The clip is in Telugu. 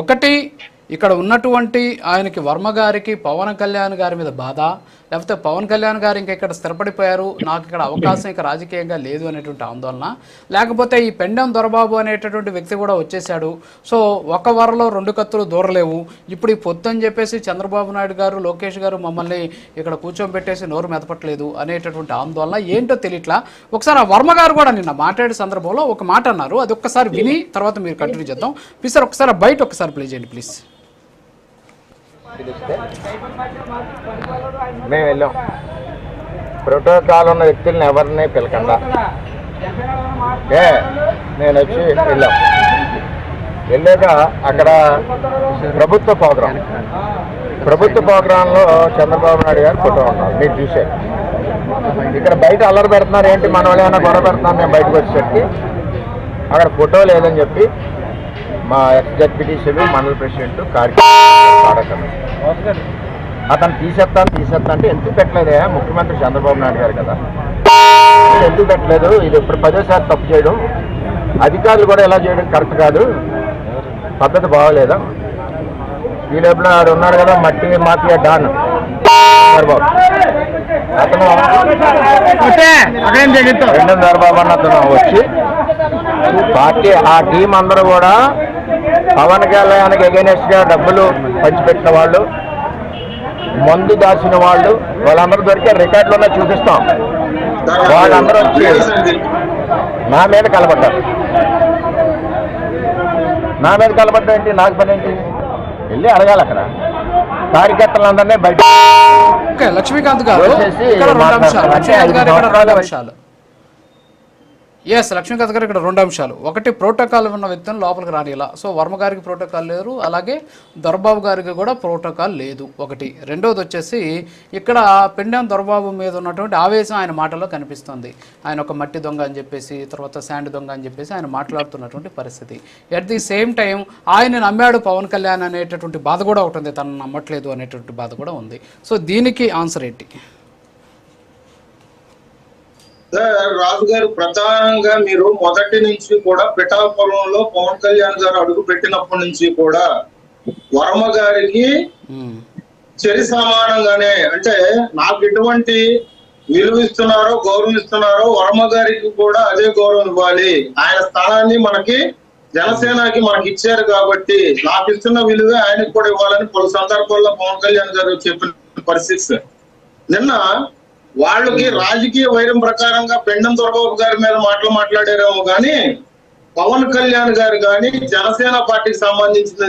ఒకటి ఇక్కడ ఉన్నటువంటి ఆయనకి వర్మ గారికి పవన్ కళ్యాణ్ గారి మీద బాధ, లేకపోతే పవన్ కళ్యాణ్ గారు ఇంకా ఇక్కడ స్థిరపడిపోయారు, నాకు ఇక్కడ అవకాశం ఇక రాజకీయంగా లేదు అనేటువంటి ఆందోళన, లేకపోతే ఈ పెండెం దొరబాబు అనేటటువంటి వ్యక్తి కూడా వచ్చేసాడు. సో ఒక వరలో రెండు కత్తులు దూరలేవు, ఇప్పుడు ఈ పొత్తు అని చెప్పేసి చంద్రబాబు నాయుడు గారు లోకేష్ గారు మమ్మల్ని ఇక్కడ కూర్చోబెట్టేసి నోరు మెదపట్లేదు అనేటటువంటి ఆందోళన ఏంటో తెలియట్లా. ఒకసారి ఆ వర్మ గారు కూడా నిన్న మాట్లాడే సందర్భంలో ఒక మాట అన్నారు, అది ఒక్కసారి విని తర్వాత మీరు కంటిన్యూ చేద్దాం. ప్లీజ్ సార్ ఒకసారి బయట ఒకసారి ప్లే చేయండి ప్లీజ్. మేము వెళ్ళాం, ప్రోటోకాల్ ఉన్న వ్యక్తులను ఎవరిని పిలకుండా నేను వచ్చి వెళ్ళాక అక్కడ ప్రభుత్వ ప్రోగ్రాంలో చంద్రబాబు నాయుడు గారు ఫోటో ఉన్నారు, మీరు చూశారు. ఇక్కడ బయట అల్లరి పెడుతున్నారు, ఏంటి మన వాళ్ళు ఏమైనా గొడవ పెడుతున్నారు. మేము బయటకు వచ్చేసరికి అక్కడ ఫోటో లేదని చెప్పి మా ఎక్స్-జడ్పీటీసీలు మండల ప్రెసిడెంట్ అతను తీసేస్తా అంటే ఎందుకు పెట్టలేదే, ముఖ్యమంత్రి చంద్రబాబు నాయుడు గారు కదా, ఎందుకు పెట్టలేదు, ఇది ఇప్పుడు 10సారి తప్పు చేయడం, అధికారులు కూడా ఎలా చేయడం కరెక్ట్ కాదు, పద్ధతి బాగోలేదా. ఈ లోపల ఆడు ఉన్నారు కదా మట్టి మాఫియా డాన్ చంద్రబాబు, అతను పెండెం దొరబాబు అన్న అతను వచ్చి పార్టీ ఆ టీం అందరూ కూడా పవన్ కళ్యాణ్కి ఎగైనెస్ట్ గా డబ్బులు పంచిపెట్టిన వాళ్ళు, మందు దాచిన వాళ్ళు, వాళ్ళందరూ దొరికే రికార్డులున్నా చూపిస్తాం. వాళ్ళందరూ వచ్చి నా మీద కలబడ్డారు. ఏంటి, నాకు పని ఏంటి, వెళ్ళి అడగాలి అక్కడ కార్యకర్తలందరినీ బయట. లక్ష్మీకాంత్ గారు లక్ష్మీకాంత్ గారు ఇక్కడ రెండు అంశాలు. ఒకటి, ప్రోటోకాల్ ఉన్న వ్యక్తిని లోపలికి రానిలా. సో వర్మ గారికి ప్రోటోకాల్ లేరు, అలాగే దొరబాబు గారికి కూడా ప్రోటోకాల్ లేదు ఒకటి. రెండవది వచ్చేసి ఇక్కడ పెండెం దొరబాబు మీద ఉన్నటువంటి ఆవేశం ఆయన మాటల్లో కనిపిస్తుంది. ఆయన ఒక మట్టి దొంగ అని చెప్పేసి, తర్వాత శాండ్ దొంగ అని చెప్పేసి ఆయన మాట్లాడుతున్నటువంటి పరిస్థితి. ఎట్ ది సేమ్ టైం ఆయన నమ్మాడు పవన్ కళ్యాణ్ అనేటటువంటి బాధ కూడా ఒకటి ఉంది, తను నమ్మట్లేదు అనేటువంటి బాధ కూడా ఉంది. సో దీనికి ఆన్సర్ ఏంటి? రాజు గారు, ప్రధానంగా మీరు మొదటి నుంచి కూడా పిఠాపురంలో పవన్ కళ్యాణ్ గారు అడుగు పెట్టినప్పటి నుంచి కూడా వర్మ గారికి చెరి సమానంగానే, అంటే నాకు ఎటువంటి విలువ ఇస్తున్నారో గౌరవిస్తున్నారో వర్మ గారికి కూడా అదే గౌరవం ఇవ్వాలి. ఆయన స్థానాన్ని మనకి జనసేనకి మనకి ఇచ్చారు కాబట్టి నాకు ఇస్తున్న విలువే ఆయనకు కూడా ఇవ్వాలని పలు సందర్భాల్లో పవన్ కళ్యాణ్ గారు చెప్పిన పరిస్థితి. నిన్న వాళ్ళకి రాజకీయ వైరం ప్రకారంగా పెండెం దొరబాబు గారి మీద మాట్లాడారేమో కానీ పవన్ కళ్యాణ్ గారు కానీ జనసేన పార్టీకి సంబంధించిన